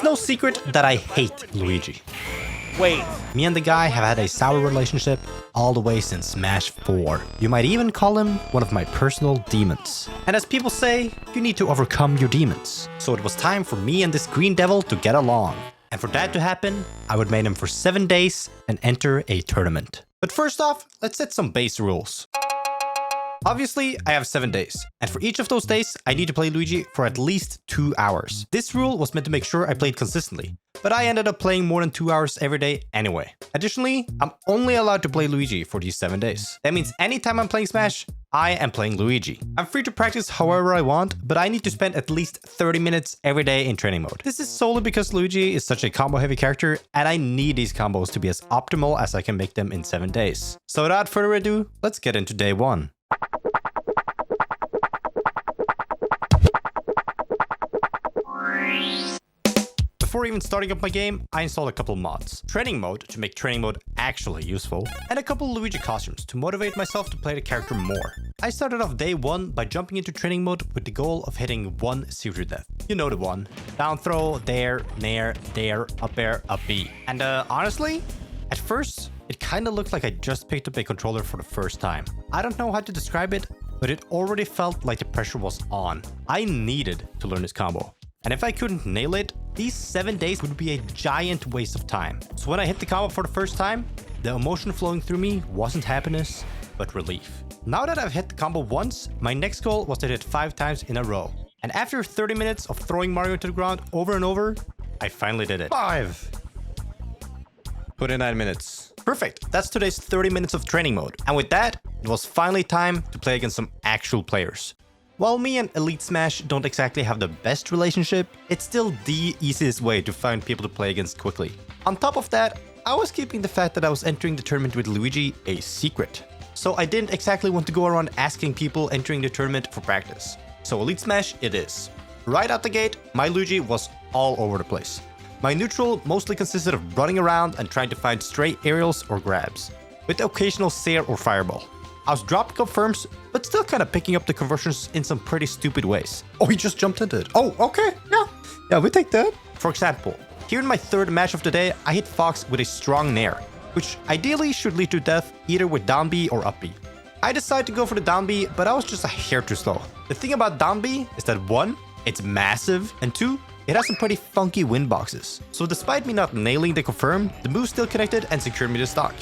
It's no secret that I hate Luigi. Wait. Me and the guy have had a sour relationship all the way since Smash 4. You might even call him one of my personal demons. And as people say, you need to overcome your demons. So it was time for me and this green devil to get along. And for that to happen, I would main him for 7 days and enter a tournament. But first off, let's set some base rules. Obviously, I have 7 days, and for each of those days, I need to play Luigi for at least 2 hours. This rule was meant to make sure I played consistently, but I ended up playing more than 2 hours every day anyway. Additionally, I'm only allowed to play Luigi for these 7 days. That means anytime I'm playing Smash, I am playing Luigi. I'm free to practice however I want, but I need to spend at least 30 minutes every day in training mode. This is solely because Luigi is such a combo heavy character, and I need these combos to be as optimal as I can make them in 7 days. So without further ado, let's get into day 1. Before even starting up my game, I installed a couple mods. Training mode to make training mode actually useful, and a couple Luigi costumes to motivate myself to play the character more. I started off day 1 by jumping into training mode with the goal of hitting 1 zero death. You know the one. Down throw, there, nair, there, up air, up B. And honestly, at first, it kinda looked like I just picked up a controller for the first time. I don't know how to describe it, but it already felt like the pressure was on. I needed to learn this combo. And if I couldn't nail it, these 7 days would be a giant waste of time. So when I hit the combo for the first time, the emotion flowing through me wasn't happiness, but relief. Now that I've hit the combo once, my next goal was to hit it 5 times in a row. And after 30 minutes of throwing Mario to the ground over and over, I finally did it. 5. Put in 9 minutes. Perfect. That's today's 30 minutes of training mode. And with that, it was finally time to play against some actual players. While me and Elite Smash don't exactly have the best relationship, it's still the easiest way to find people to play against quickly. On top of that, I was keeping the fact that I was entering the tournament with Luigi a secret. So I didn't exactly want to go around asking people entering the tournament for practice. So Elite Smash it is. Right out the gate, my Luigi was all over the place. My neutral mostly consisted of running around and trying to find stray aerials or grabs, with the occasional Sair or Fireball. I was dropping confirms, but still kind of picking up the conversions in some pretty stupid ways. Oh, he just jumped into it. Oh, okay. Yeah, we take that. For example, here in my 3rd match of the day, I hit Fox with a strong nair, which ideally should lead to death either with down B or up B. I decided to go for the down B, but I was just a hair too slow. The thing about down B is that 1, it's massive, and 2, it has some pretty funky win boxes. So despite me not nailing the confirm, the move still connected and secured me the stock.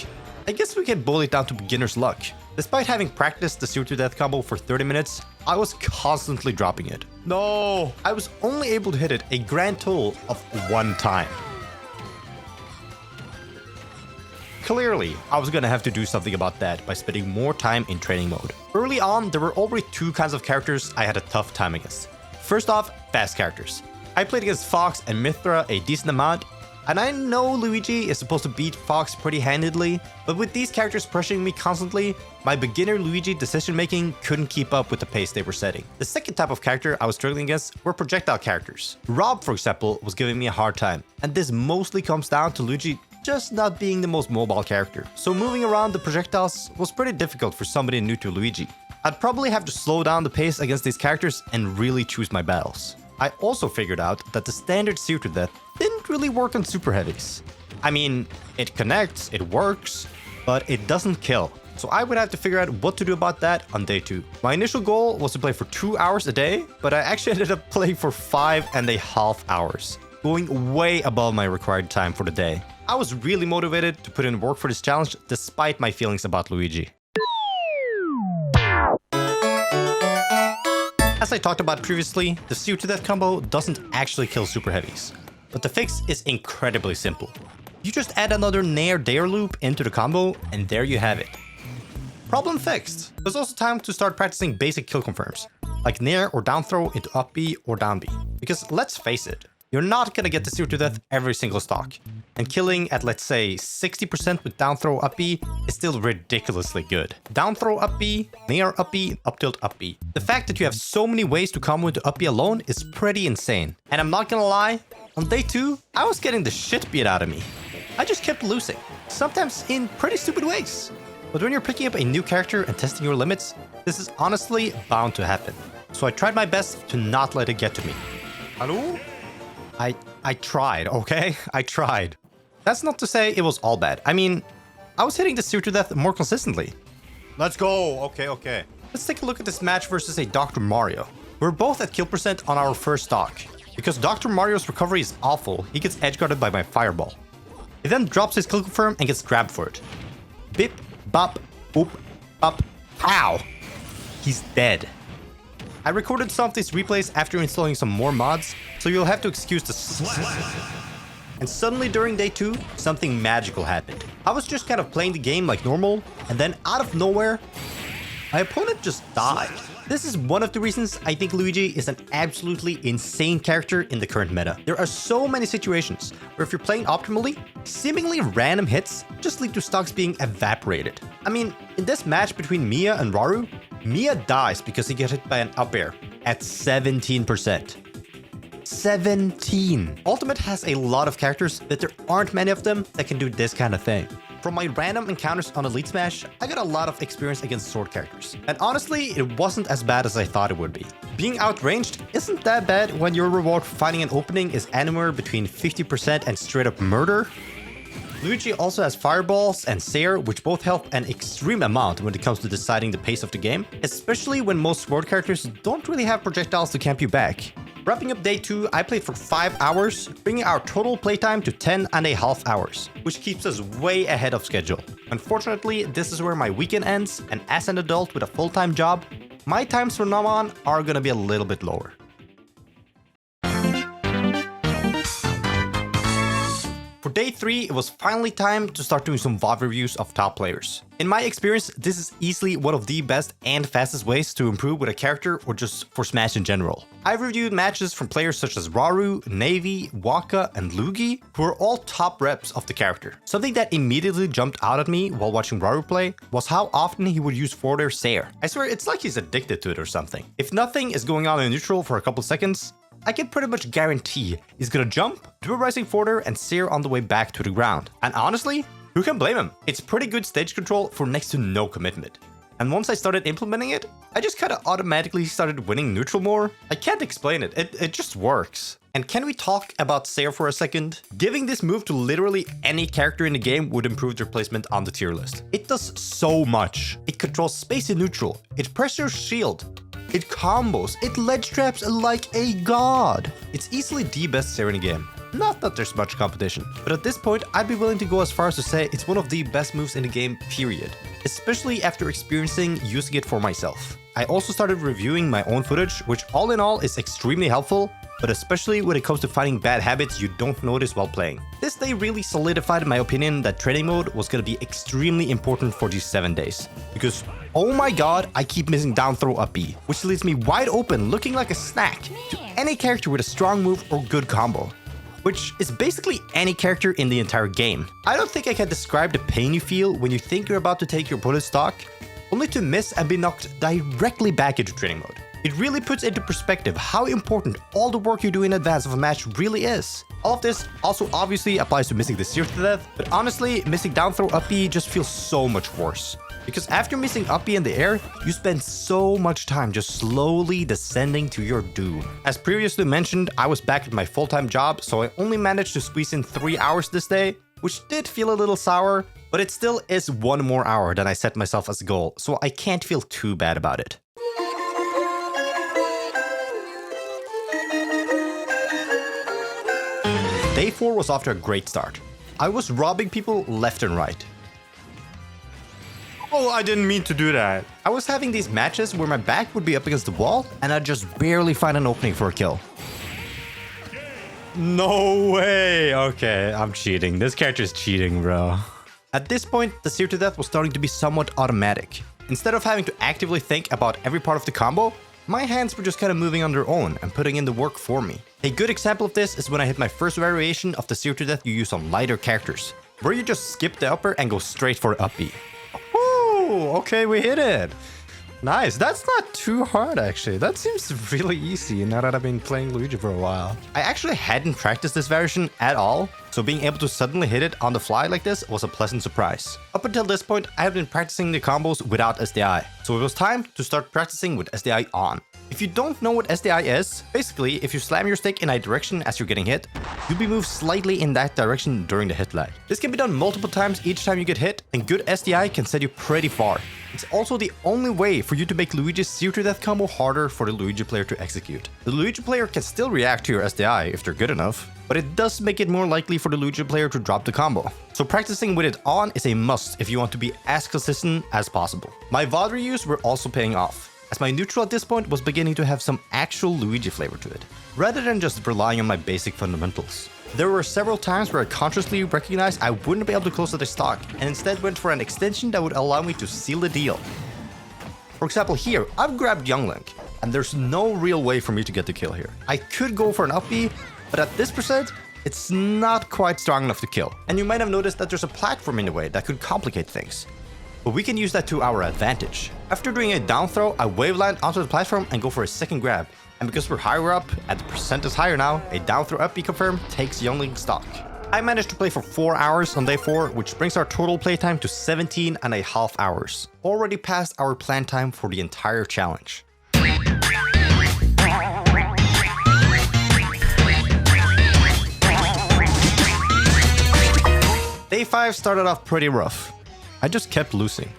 I guess we can boil it down to beginner's luck. Despite having practiced the zero to death combo for 30 minutes, I was constantly dropping it. No! I was only able to hit it a grand total of 1 time. Clearly, I was gonna have to do something about that by spending more time in training mode. Early on, there were already 2 kinds of characters I had a tough time against. First off, fast characters. I played against Fox and Mythra a decent amount, and I know Luigi is supposed to beat Fox pretty handedly, but with these characters pressuring me constantly, my beginner Luigi decision making couldn't keep up with the pace they were setting. The second type of character I was struggling against were projectile characters. Rob, for example, was giving me a hard time, and this mostly comes down to Luigi just not being the most mobile character. So moving around the projectiles was pretty difficult for somebody new to Luigi. I'd probably have to slow down the pace against these characters and really choose my battles. I also figured out that the standard zero to death didn't really work on super heavies. I mean, it connects, it works, but it doesn't kill. So I would have to figure out what to do about that on day 2. My initial goal was to play for 2 hours a day, but I actually ended up playing for 5.5 hours, going way above my required time for the day. I was really motivated to put in work for this challenge despite my feelings about Luigi. As I talked about previously, the zero to death combo doesn't actually kill super heavies, but the fix is incredibly simple. You just add another nair dare loop into the combo, and there you have it. Problem fixed. It was also time to start practicing basic kill confirms, like nair or down throw into up B or down B. Because let's face it, you're not gonna get the zero to death every single stock. And killing at let's say 60% with down throw up B is still ridiculously good. Down throw up B, nair up B, up tilt up B. The fact that you have so many ways to combo into up B alone is pretty insane. And I'm not gonna lie, on day 2, I was getting the shit beat out of me. I just kept losing, sometimes in pretty stupid ways. But when you're picking up a new character and testing your limits, this is honestly bound to happen. So I tried my best to not let it get to me. Hello? I tried, okay? I tried. That's not to say it was all bad. I mean, I was hitting the Seer to Death more consistently. Let's go. Okay. Let's take a look at this match versus a Dr. Mario. We're both at kill percent on our first stock. Because Dr. Mario's recovery is awful, he gets edgeguarded by my fireball. He then drops his kill confirm and gets grabbed for it. Bip, bop, boop, bop, pow! He's dead. I recorded some of these replays after installing some more mods, so you'll have to excuse the slap. And suddenly during day 2, something magical happened. I was just kind of playing the game like normal, and then out of nowhere, my opponent just died. This is one of the reasons I think Luigi is an absolutely insane character in the current meta. There are so many situations where if you're playing optimally, seemingly random hits just lead to stocks being evaporated. I mean, in this match between Mia and Raru, Mia dies because he gets hit by an up air at 17%. 17! Ultimate has a lot of characters, but there aren't many of them that can do this kind of thing. From my random encounters on Elite Smash, I got a lot of experience against sword characters. And honestly, it wasn't as bad as I thought it would be. Being outranged isn't that bad when your reward for finding an opening is anywhere between 50% and straight up murder. Luigi also has fireballs and Sair, which both help an extreme amount when it comes to deciding the pace of the game, especially when most sword characters don't really have projectiles to camp you back. Wrapping up day 2, I played for 5 hours, bringing our total playtime to 10.5 hours, which keeps us way ahead of schedule. Unfortunately, this is where my weekend ends, and as an adult with a full-time job, my times from now on are gonna be a little bit lower. For day 3, it was finally time to start doing some VOD reviews of top players. In my experience, this is easily one of the best and fastest ways to improve with a character or just for Smash in general. I've reviewed matches from players such as Raru, Navy, Waka, and Luigi, who are all top reps of the character. Something that immediately jumped out at me while watching Raru play was how often he would use forward air Sair. I swear it's like he's addicted to it or something. If nothing is going on in neutral for a couple seconds, I can pretty much guarantee he's gonna jump, do a rising forwarder, and Sair on the way back to the ground. And honestly, who can blame him? It's pretty good stage control for next to no commitment. And once I started implementing it, I just kinda automatically started winning neutral more. I can't explain it, it just works. And can we talk about Sair for a second? Giving this move to literally any character in the game would improve their placement on the tier list. It does so much. It controls space in neutral, it pressures shield, it combos, it ledge traps like a god. It's easily the best Sair in the game. Not that there's much competition, but at this point, I'd be willing to go as far as to say it's one of the best moves in the game, period. Especially after experiencing using it for myself. I also started reviewing my own footage, which all in all is extremely helpful, but especially when it comes to finding bad habits you don't notice while playing. This day really solidified my opinion that training mode was gonna be extremely important for these 7 days. Because, oh my god, I keep missing down throw up B, which leaves me wide open looking like a snack to any character with a strong move or good combo. Which is basically any character in the entire game. I don't think I can describe the pain you feel when you think you're about to take your opponent's stock, only to miss and be knocked directly back into training mode. It really puts into perspective how important all the work you do in advance of a match really is. All of this also obviously applies to missing the Seer to Death, but honestly, missing down throw up B just feels so much worse. Because after missing up B in the air, you spend so much time just slowly descending to your doom. As previously mentioned, I was back at my full-time job, so I only managed to squeeze in 3 hours this day, which did feel a little sour, but it still is 1 more hour than I set myself as a goal, so I can't feel too bad about it. Day 4 was off to a great start. I was robbing people left and right. Oh, I didn't mean to do that. I was having these matches where my back would be up against the wall and I'd just barely find an opening for a kill. No way. Okay, I'm cheating. This character's cheating, bro. At this point, the Seer to Death was starting to be somewhat automatic. Instead of having to actively think about every part of the combo, my hands were just kind of moving on their own and putting in the work for me. A good example of this is when I hit my first variation of the Seer to Death you use on lighter characters, where you just skip the upper and go straight for up B. Okay, we hit it. Nice. That's not too hard, actually. That seems really easy now that I've been playing Luigi for a while. I actually hadn't practiced this variation at all, so being able to suddenly hit it on the fly like this was a pleasant surprise. Up until this point, I have been practicing the combos without SDI, so it was time to start practicing with SDI on. If you don't know what SDI is, basically, if you slam your stick in a direction as you're getting hit, you'll be moved slightly in that direction during the hit lag. This can be done multiple times each time you get hit, and good SDI can set you pretty far. It's also the only way for you to make Luigi's zero to death combo harder for the Luigi player to execute. The Luigi player can still react to your SDI if they're good enough, but it does make it more likely for the Luigi player to drop the combo. So practicing with it on is a must if you want to be as consistent as possible. My VOD reviews were also paying off, as my neutral at this point was beginning to have some actual Luigi flavor to it, rather than just relying on my basic fundamentals. There were several times where I consciously recognized I wouldn't be able to close the stock, and instead went for an extension that would allow me to seal the deal. For example, here, I've grabbed Young Link, and there's no real way for me to get the kill here. I could go for an up B, but at this percent, it's not quite strong enough to kill. And you might have noticed that there's a platform in the way that could complicate things. But we can use that to our advantage. After doing a down throw, I waveland onto the platform and go for a second grab. And because we're higher up, and the percent is higher now, a down throw up B confirm takes Young Link stock. I managed to play for 4 hours on day 4, which brings our total playtime to 17.5 hours. Already past our planned time for the entire challenge. Day 5 started off pretty rough. I just kept losing.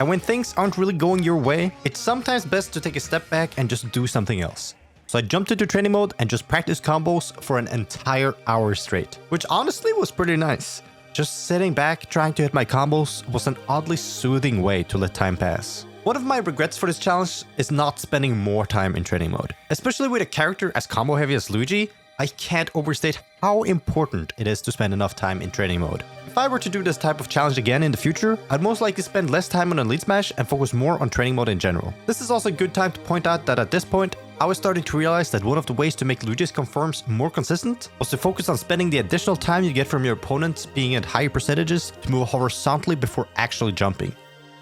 And when things aren't really going your way, it's sometimes best to take a step back and just do something else. So I jumped into training mode and just practiced combos for an entire hour straight, which honestly was pretty nice. Just sitting back trying to hit my combos was an oddly soothing way to let time pass. One of my regrets for this challenge is not spending more time in training mode. Especially with a character as combo heavy as Luigi, I can't overstate how important it is to spend enough time in training mode. If I were to do this type of challenge again in the future, I'd most likely spend less time on Elite Smash and focus more on training mode in general. This is also a good time to point out that at this point, I was starting to realize that one of the ways to make Luigi's confirms more consistent was to focus on spending the additional time you get from your opponents being at higher percentages to move horizontally before actually jumping.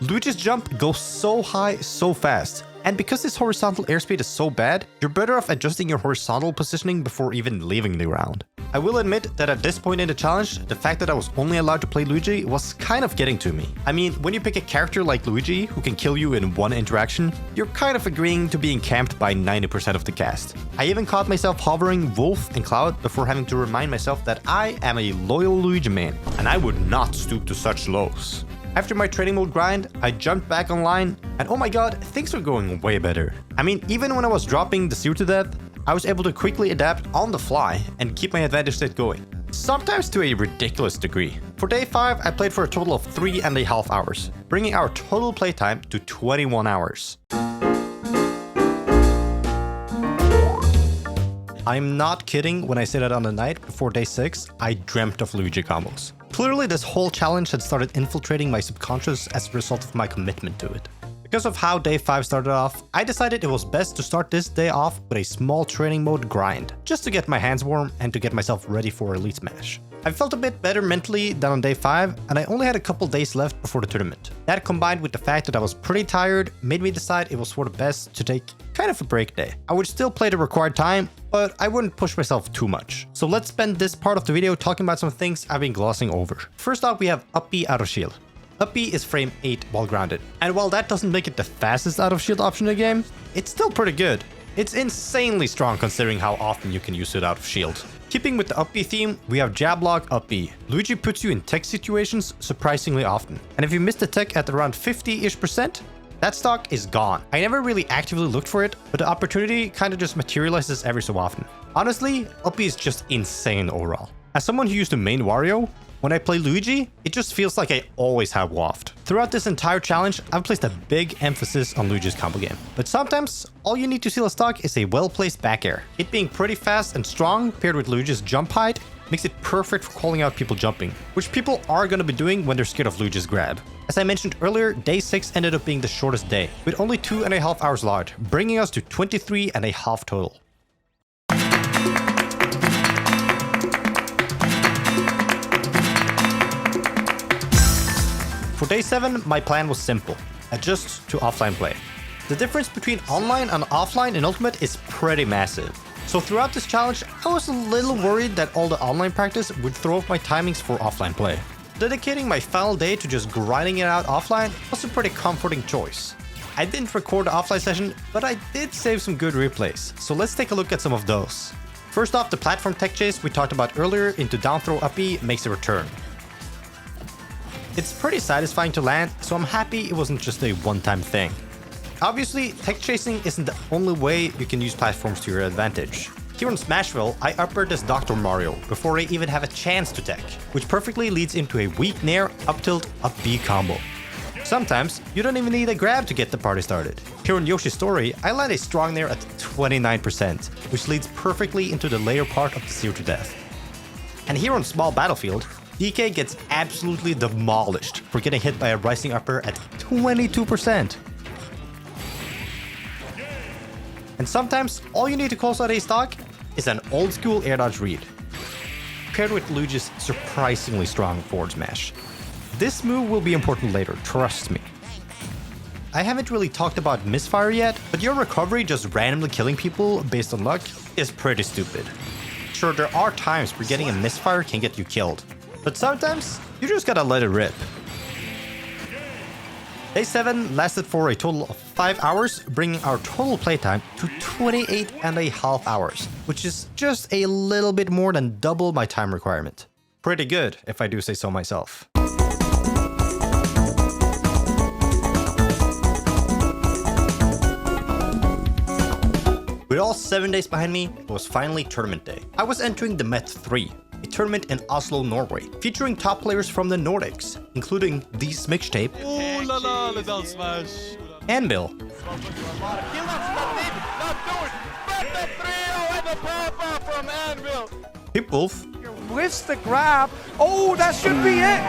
Luigi's jump goes so high so fast, and because his horizontal airspeed is so bad, you're better off adjusting your horizontal positioning before even leaving the ground. I will admit that at this point in the challenge, the fact that I was only allowed to play Luigi was kind of getting to me. I mean, when you pick a character like Luigi who can kill you in one interaction, you're kind of agreeing to being camped by 90% of the cast. I even caught myself hovering Wolf and Cloud before having to remind myself that I am a loyal Luigi man, and I would not stoop to such lows. After my training mode grind, I jumped back online, and oh my god, things were going way better. I mean, even when I was dropping the zero to death, I was able to quickly adapt on the fly and keep my advantage state going. Sometimes to a ridiculous degree. For day 5, I played for a total of 3.5 hours, bringing our total playtime to 21 hours. I'm not kidding when I say that on the night before day 6, I dreamt of Luigi combos. Clearly, this whole challenge had started infiltrating my subconscious as a result of my commitment to it. Because of how day 5 started off, I decided it was best to start this day off with a small training mode grind, just to get my hands warm and to get myself ready for Elite Smash. I felt a bit better mentally than on day 5, and I only had a couple days left before the tournament. That combined with the fact that I was pretty tired made me decide it was for the best to take kind of a break day. I would still play the required time, but I wouldn't push myself too much. So let's spend this part of the video talking about some things I've been glossing over. First off, we have up B out of shield. Up B is frame 8 while grounded. And while that doesn't make it the fastest out of shield option in the game, it's still pretty good. It's insanely strong considering how often you can use it out of shield. Keeping with the up B theme, we have jab lock up B. Luigi puts you in tech situations surprisingly often. And if you miss the tech at around 50-ish%, that stock is gone. I never really actively looked for it, but the opportunity kind of just materializes every so often. Honestly, up B is just insane overall. As someone who used to main Wario, when I play Luigi, it just feels like I always have waft. Throughout this entire challenge, I've placed a big emphasis on Luigi's combo game. But sometimes, all you need to seal a stock is a well-placed back air. It being pretty fast and strong, paired with Luigi's jump height, makes it perfect for calling out people jumping, which people are going to be doing when they're scared of Luigi's grab. As I mentioned earlier, day 6 ended up being the shortest day, with only 2.5 hours logged, bringing us to 23.5 total. For day 7, my plan was simple: adjust to offline play. The difference between online and offline in Ultimate is pretty massive. So throughout this challenge, I was a little worried that all the online practice would throw off my timings for offline play. Dedicating my final day to just grinding it out offline was a pretty comforting choice. I didn't record the offline session, but I did save some good replays. So let's take a look at some of those. First off, the platform tech chase we talked about earlier into down throw up B makes a return. It's pretty satisfying to land, so I'm happy it wasn't just a one-time thing. Obviously, tech chasing isn't the only way you can use platforms to your advantage. Here in Smashville, I upper this Dr. Mario before I even have a chance to tech, which perfectly leads into a weak nair, up tilt, up B combo. Sometimes, you don't even need a grab to get the party started. Here in Yoshi's Story, I land a strong nair at 29%, which leads perfectly into the later part of the 0 to death. And here on Small Battlefield, DK gets absolutely demolished for getting hit by a rising upper at 22%. And sometimes, all you need to close out a stock is an old school air dodge read, paired with Luigi's surprisingly strong forward smash. This move will be important later, trust me. I haven't really talked about misfire yet, but your recovery just randomly killing people based on luck is pretty stupid. Sure, there are times where getting a misfire can get you killed, but sometimes you just gotta let it rip. Day 7 lasted for a total of 5 hours, bringing our total playtime to 28.5 hours, which is just a little bit more than double my time requirement. Pretty good, if I do say so myself. With all 7 days behind me, it was finally tournament day. I was entering the Met 3, a tournament in Oslo, Norway, featuring top players from the Nordics, including these mixtape, Anvil, Hipwolf, Whiffs the grab. Oh, that should be it.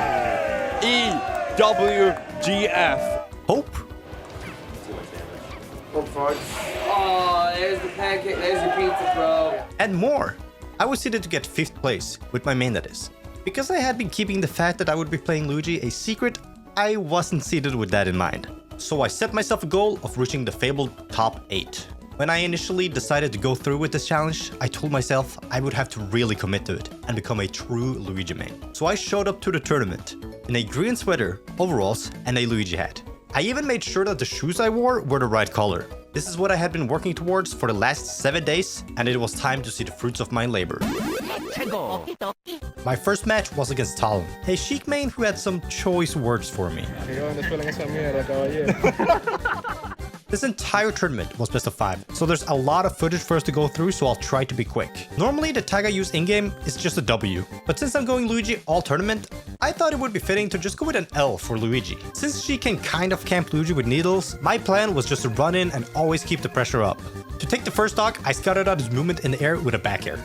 EWGF. Hope, Oh, there's the pancake, there's your pizza, bro. and more. I was seeded to get 5th place, with my main that is. Because I had been keeping the fact that I would be playing Luigi a secret, I wasn't seeded with that in mind. So I set myself a goal of reaching the fabled top 8. When I initially decided to go through with this challenge, I told myself I would have to really commit to it and become a true Luigi main. So I showed up to the tournament in a green sweater, overalls, and a Luigi hat. I even made sure that the shoes I wore were the right color. This is what I had been working towards for the last 7 days, and it was time to see the fruits of my labor. My first match was against Talon, a Sheik main who had some choice words for me. This entire tournament was best of 5, so there's a lot of footage for us to go through, so I'll try to be quick. Normally the tag I use in-game is just a W, but since I'm going Luigi all tournament, I thought it would be fitting to just go with an L for Luigi. Since she can kind of camp Luigi with needles, my plan was just to run in and always keep the pressure up. To take the first stock, I scouted out his movement in the air with a back air.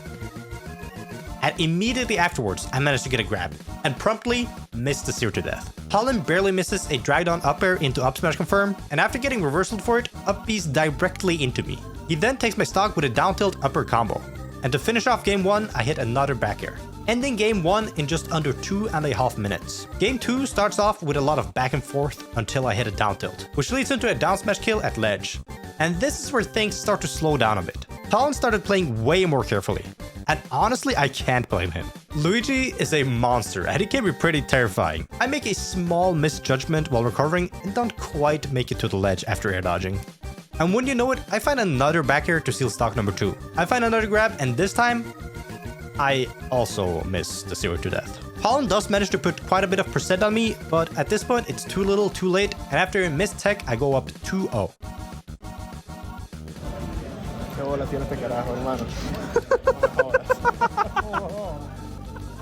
And immediately afterwards, I managed to get a grab, and promptly missed the 0 to death. Talon barely misses a drag down up air into up smash confirm, and after getting reversaled for it, up B's directly into me. He then takes my stock with a down tilt upper combo. And to finish off game 1, I hit another back air, ending game 1 in just under 2.5 minutes. Game 2 starts off with a lot of back and forth until I hit a down tilt, which leads into a down smash kill at ledge. And this is where things start to slow down a bit. Talon started playing way more carefully. And honestly, I can't blame him. Luigi is a monster, and he can be pretty terrifying. I make a small misjudgment while recovering and don't quite make it to the ledge after air dodging. And when you know it, I find another back air to seal stock number 2. I find another grab, and this time, I also miss the 0 to death. Talon does manage to put quite a bit of percent on me, but at this point, it's too little, too late, and after a missed tech, I go up 2-0.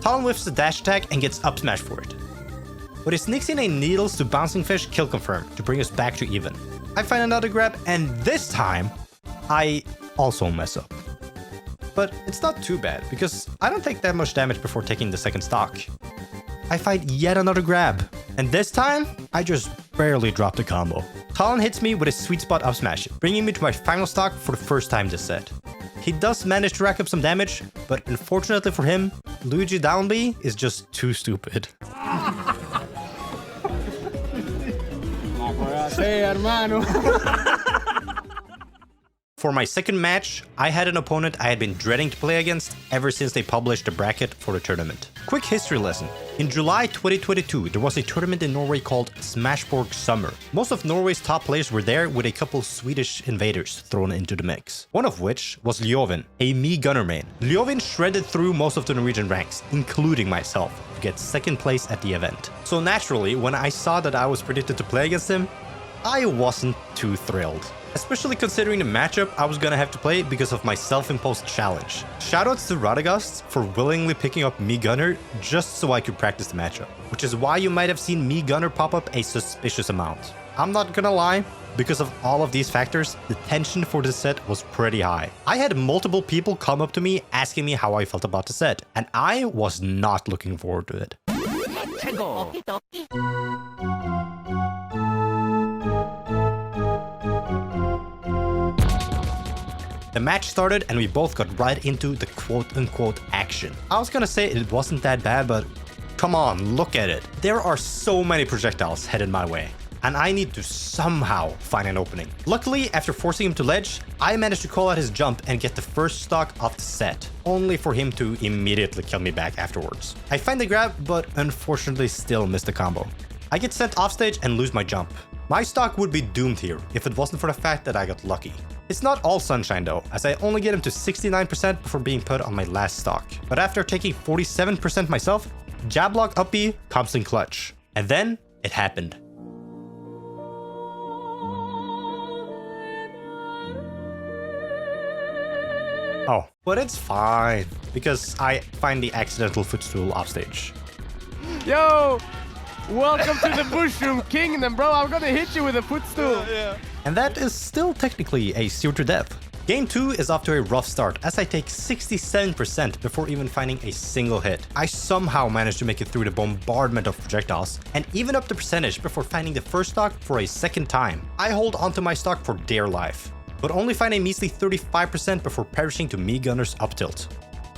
Talon whiffs the dash attack and gets up smash for it. But he sneaks in a needles to bouncing fish kill confirm to bring us back to even. I find another grab, and this time, I also mess up. But it's not too bad, because I don't take that much damage before taking the second stock. I find yet another grab, and this time, I just barely drop the combo. Talon hits me with a sweet spot up smash, bringing me to my final stock for the first time this set. He does manage to rack up some damage, but unfortunately for him, Luigi down B is just too stupid. Hey, hermano. For my second match, I had an opponent I had been dreading to play against ever since they published the bracket for the tournament. Quick history lesson. In July 2022, there was a tournament in Norway called Smashborg Summer. Most of Norway's top players were there with a couple Swedish invaders thrown into the mix. One of which was Ljovin, a me gunner main. Ljovin shredded through most of the Norwegian ranks, including myself, to get second place at the event. So naturally, when I saw that I was predicted to play against him, I wasn't too thrilled. Especially considering the matchup I was gonna have to play because of my self-imposed challenge. Shoutouts to Radagast for willingly picking up me gunner just so I could practice the matchup, which is why you might have seen me gunner pop up a suspicious amount. I'm not gonna lie, because of all of these factors, the tension for this set was pretty high. I had multiple people come up to me asking me how I felt about the set, and I was not looking forward to it. The match started and we both got right into the quote-unquote action. I was gonna say it wasn't that bad, but come on, look at it. There are so many projectiles headed my way, and I need to somehow find an opening. Luckily, after forcing him to ledge, I managed to call out his jump and get the first stock of the set, only for him to immediately kill me back afterwards. I find the grab, but unfortunately still miss the combo. I get sent offstage and lose my jump. My stock would be doomed here if it wasn't for the fact that I got lucky. It's not all sunshine though, as I only get him to 69% before being put on my last stock. But after taking 47% myself, jab block up B comes in clutch. And then it happened. Oh, but it's fine, because I find the accidental footstool offstage. Yo! Welcome to the Mushroom Kingdom, bro. I'm gonna hit you with a footstool. Yeah. And that is still technically a steer to death. Game 2 is off to a rough start as I take 67% before even finding a single hit. I somehow managed to make it through the bombardment of projectiles and even up the percentage before finding the first stock for a second time. I hold onto my stock for dear life, but only find a measly 35% before perishing to me gunner's up tilt.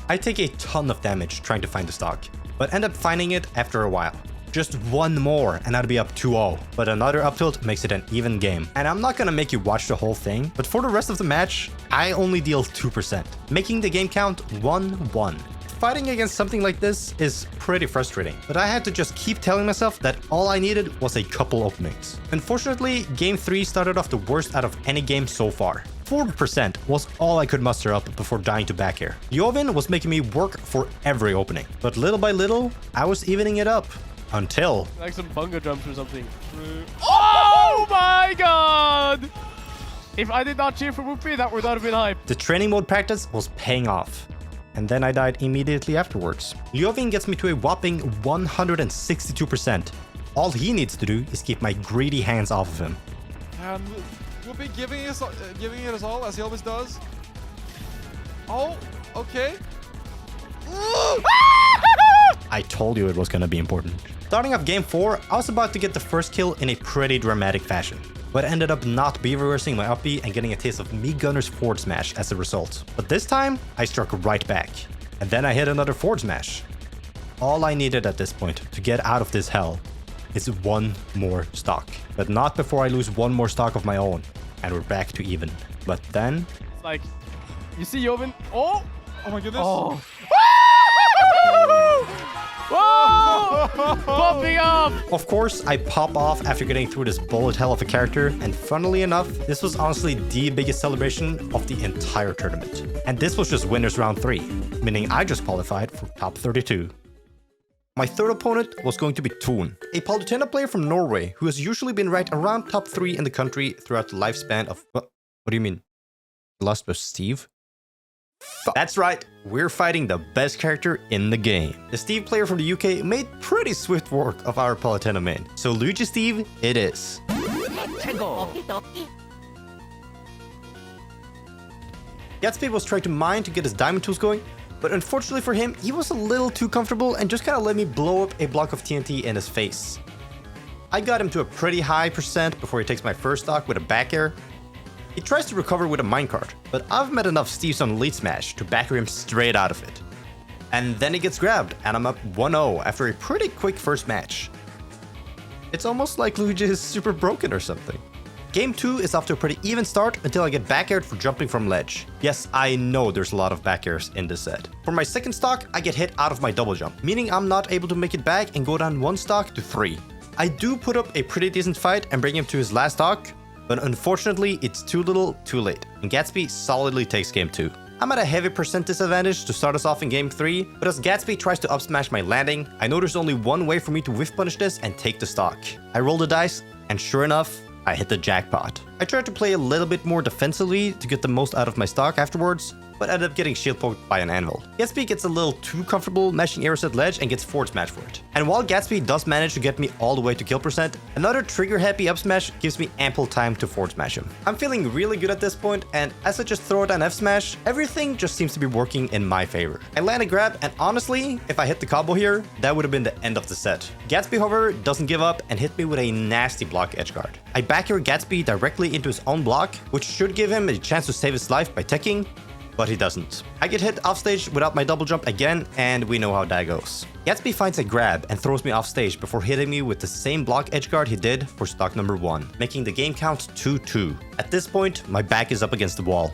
I take a ton of damage trying to find the stock, but end up finding it after a while. Just one more and I'd be up 2-0, but another up tilt makes it an even game. And I'm not gonna make you watch the whole thing, but for the rest of the match, I only deal 2%, making the game count 1-1. Fighting against something like this is pretty frustrating, but I had to just keep telling myself that all I needed was a couple openings. Unfortunately, game 3 started off the worst out of any game so far. 4% was all I could muster up before dying to back air. Ljovin was making me work for every opening, but little by little, I was evening it up. Until... Like some bunga jumps or something. Oh my god! If I did not cheer for Whoophee, that would not have been hype. The training mode practice was paying off. And then I died immediately afterwards. Ljovin gets me to a whopping 162%. All he needs to do is keep my greedy hands off of him. And Whoophee giving it us all, as he always does. Oh, okay. I told you it was gonna be important. Starting off game 4, I was about to get the first kill in a pretty dramatic fashion, but ended up not B-reversing my up B and getting a taste of me gunner's forward smash as a result. But this time, I struck right back, and then I hit another forward smash. All I needed at this point to get out of this hell is one more stock, but not before I lose one more stock of my own, and we're back to even. But then... It's like, you see Ljovin? Oh! Oh my goodness. Oh! Whoa! Popping up! Of course, I pop off after getting through this bullet hell of a character, and funnily enough, this was honestly the biggest celebration of the entire tournament. And this was just winners round 3, meaning I just qualified for top 32. My third opponent was going to be Toon, a Palutena player from Norway who has usually been right around top 3 in the country throughout the lifespan of... What do you mean? Lost with Steve? That's right, we're fighting the best character in the game. The Steve player from the UK made pretty swift work of our Palutena main, so Luigi Steve it is. Gatsby was trying to mine to get his diamond tools going, but unfortunately for him, he was a little too comfortable and just kind of let me blow up a block of TNT in his face. I got him to a pretty high percent before he takes my first stock with a back air. He tries to recover with a minecart, but I've met enough Steves on lead smash to backer him straight out of it. And then he gets grabbed, and I'm up 1-0 after a pretty quick first match. It's almost like Luigi is super broken or something. Game 2 is off to a pretty even start until I get back aired for jumping from ledge. Yes, I know there's a lot of back airs in this set. For my second stock, I get hit out of my double jump, meaning I'm not able to make it back and go down 1 stock to 3. I do put up a pretty decent fight and bring him to his last stock, but unfortunately it's too little, too late, and Gatsby solidly takes game 2. I'm at a heavy percent disadvantage to start us off in game 3, but as Gatsby tries to up smash my landing, I know there's only one way for me to whiff punish this and take the stock. I roll the dice, and sure enough, I hit the jackpot. I tried to play a little bit more defensively to get the most out of my stock afterwards, but ended up getting shield poked by an anvil. Gatsby gets a little too comfortable mashing arrows at ledge and gets forward smash for it. And while Gatsby does manage to get me all the way to kill percent, another trigger happy up smash gives me ample time to forward smash him. I'm feeling really good at this point, and as I just throw down F smash, everything just seems to be working in my favor. I land a grab, and honestly, if I hit the combo here, that would have been the end of the set. Gatsby, however, doesn't give up and hit me with a nasty block edge guard. I back air Gatsby directly into his own block, which should give him a chance to save his life by teching, but he doesn't. I get hit off stage without my double jump again, and we know how that goes. Gatsby finds a grab and throws me off stage before hitting me with the same block edge guard he did for stock number 1, making the game count 2-2. At this point, my back is up against the wall.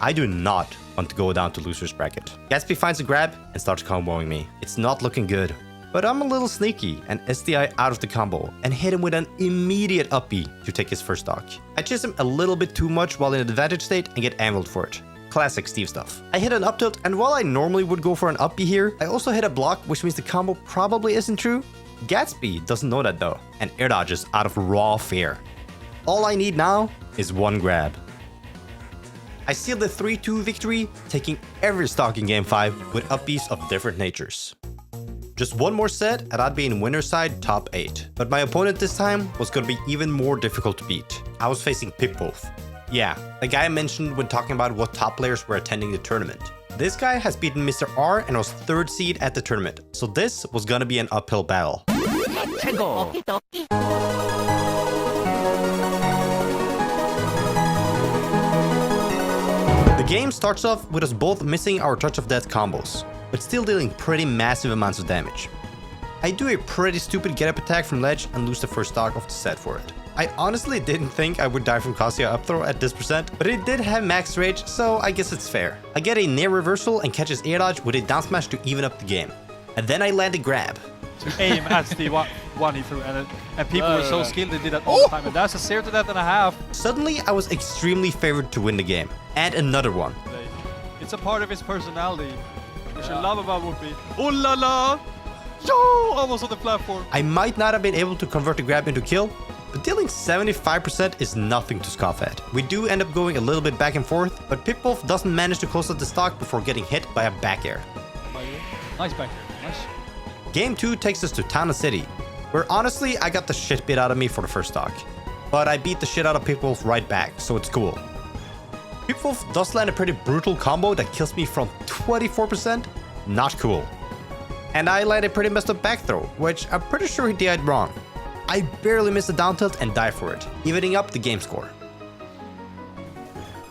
I do not want to go down to loser's bracket. Gatsby finds a grab and starts comboing me. It's not looking good, but I'm a little sneaky and SDI out of the combo and hit him with an immediate up B to take his first stock. I chase him a little bit too much while in advantage state and get anviled for it. Classic Steve stuff. I hit an up tilt, and while I normally would go for an up B here, I also hit a block, which means the combo probably isn't true. Gatsby doesn't know that though, and air dodges out of raw fear. All I need now is 1 grab. I seal the 3-2 victory, taking every stock in game 5 with up Bs of different natures. Just one more set and I'd be in winner's side top 8. But my opponent this time was going to be even more difficult to beat. I was facing Pipwolf. Yeah, the guy I mentioned when talking about what top players were attending the tournament. This guy has beaten Mr. R and was 3rd seed at the tournament, so this was gonna be an uphill battle. The game starts off with us both missing our touch of death combos, but still dealing pretty massive amounts of damage. I do a pretty stupid get up attack from ledge and lose the first stock of the set for it. I honestly didn't think I would die from Kazuya up throw at this percent, but it did have max rage, so I guess it's fair. I get a near reversal and catch his air dodge with a down smash to even up the game. And then I land a grab. To aim at the one he threw, and people were so skilled they did that all the time, and that's a 0 to that and a half. Suddenly, I was extremely favored to win the game. And another one. It's a part of his personality, which I love about Whoophee. Oh la la! Yo! Almost on the platform. I might not have been able to convert the grab into kill, but dealing 75% is nothing to scoff at. We do end up going a little bit back and forth, but Pipwolf doesn't manage to close out the stock before getting hit by a back air. Nice back air, nice. Game 2 takes us to Tana City, where honestly I got the shit bit out of me for the first stock. But I beat the shit out of Pipwolf right back, so it's cool. Pipwolf does land a pretty brutal combo that kills me from 24%, not cool. And I land a pretty messed up back throw, which I'm pretty sure he did wrong. I barely missed a down tilt and die for it, evening up the game score.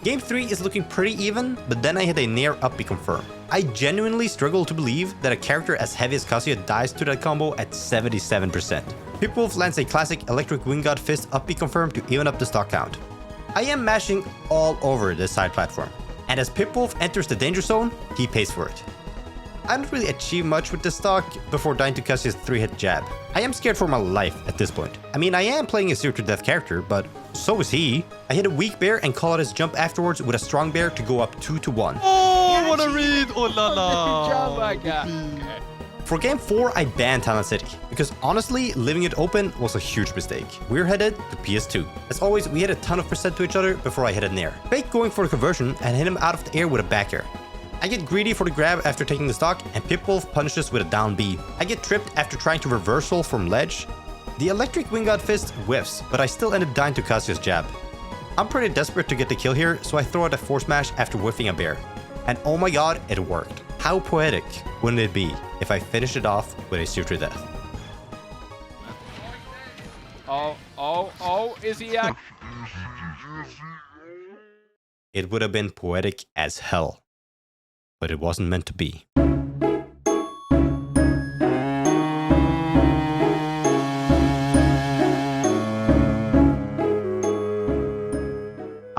Game 3 is looking pretty even, but then I hit a near up B confirm. I genuinely struggle to believe that a character as heavy as Kazuya dies to that combo at 77%. Pipwolf lands a classic electric wing god fist up B confirm to even up the stock count. I am mashing all over this side platform, and as Pipwolf enters the danger zone, he pays for it. I don't really achieve much with this stock before dying to Kazuya's 3-hit jab. I am scared for my life at this point. I mean, I am playing a 0-to-death character, but so is he. I hit a weak bear and call out his jump afterwards with a strong bear to go up 2-1. Oh, what a read! Oh la la! For game 4, I banned Tana City, because honestly, leaving it open was a huge mistake. We're headed to PS2. As always, we hit a ton of percent to each other before I hit a nair. Fake going for the conversion and hit him out of the air with a back air. I get greedy for the grab after taking the stock, and Pipwolf punishes with a down B. I get tripped after trying to reversal from ledge. The electric wing god fist whiffs, but I still end up dying to Kazuya's jab. I'm pretty desperate to get the kill here, so I throw out a force smash after whiffing a bear. And oh my god, it worked. How poetic wouldn't it be if I finished it off with a suture death? Oh, is he It would have been poetic as hell, but it wasn't meant to be.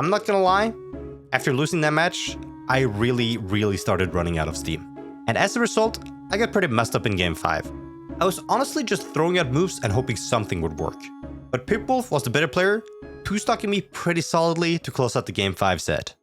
I'm not gonna lie, after losing that match, I really started running out of steam. And as a result, I got pretty messed up in game 5. I was honestly just throwing out moves and hoping something would work. But Pipwolf was the better player, 2-stocking me pretty solidly to close out the game 5 set.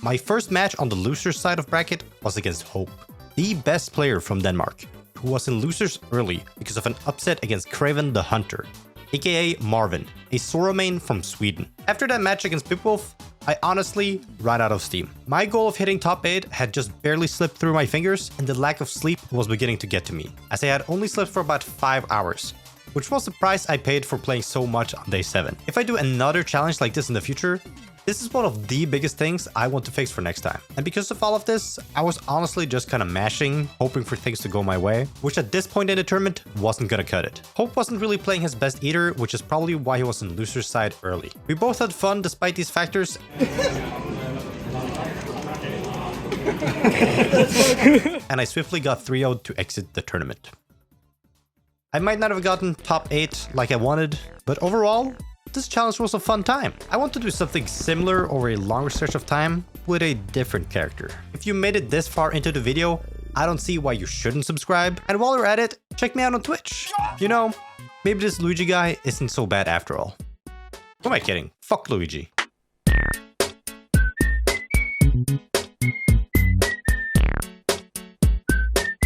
My first match on the loser's side of bracket was against Hope, the best player from Denmark, who was in losers early because of an upset against Craven the Hunter, aka Marvin, a Sora main from Sweden. After that match against Pipwolf, I honestly ran out of steam. My goal of hitting top 8 had just barely slipped through my fingers, and the lack of sleep was beginning to get to me, as I had only slept for about 5 hours, which was the price I paid for playing so much on day 7. If I do another challenge like this in the future, this is one of the biggest things I want to fix for next time. And because of all of this, I was honestly just kind of mashing, hoping for things to go my way, which at this point in the tournament wasn't gonna cut it. Hope wasn't really playing his best either, which is probably why he was in loser's side early. We both had fun despite these factors. And I swiftly got 3-0'd to exit the tournament. I might not have gotten top 8 like I wanted, but overall, this challenge was a fun time. I want to do something similar over a longer stretch of time with a different character. If you made it this far into the video, I don't see why you shouldn't subscribe. And while you're at it, check me out on Twitch. You know, maybe this Luigi guy isn't so bad after all. Who am I kidding? Fuck Luigi.